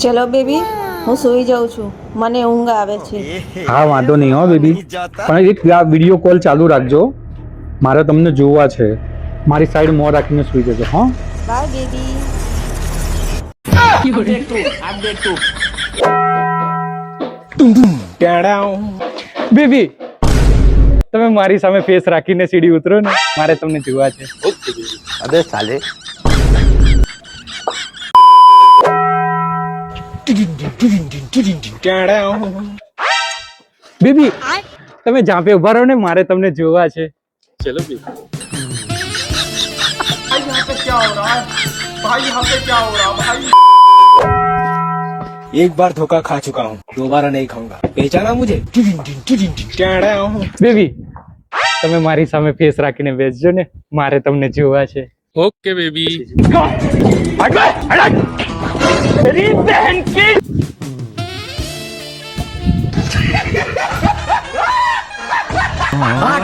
ચલો બેબી, હું સૂઈ જાઉં છું, મને ઊંઘ આવે છે. હા વાંધો નહીં હો બેબી, પણ એક વિડીયો કોલ ચાલુ રાખજો, મારે તમને જોવા છે. મારી સાઈડ મોં રાખીને સૂઈ જજો. હા બાય બેબી. બેબી, તમે મારી સામે ફેસ રાખીને સીડી ઉતરો ને, મારે તમને જોવા છે. અબે સાલે બેબી, તમે જાપે ઉભા રહો ને, મારે તમને જોવા છે. चलो भी एक बार धोखा खा चुका हूँ, दोबारा नहीं खाऊंगा. पहचाना मुझे? બેબી, તમે મારી સામે ફેસ રાખીને બેસજો ને, મારે તમને જોવા છે. ओके बेबी मेरी बहन की हाँ,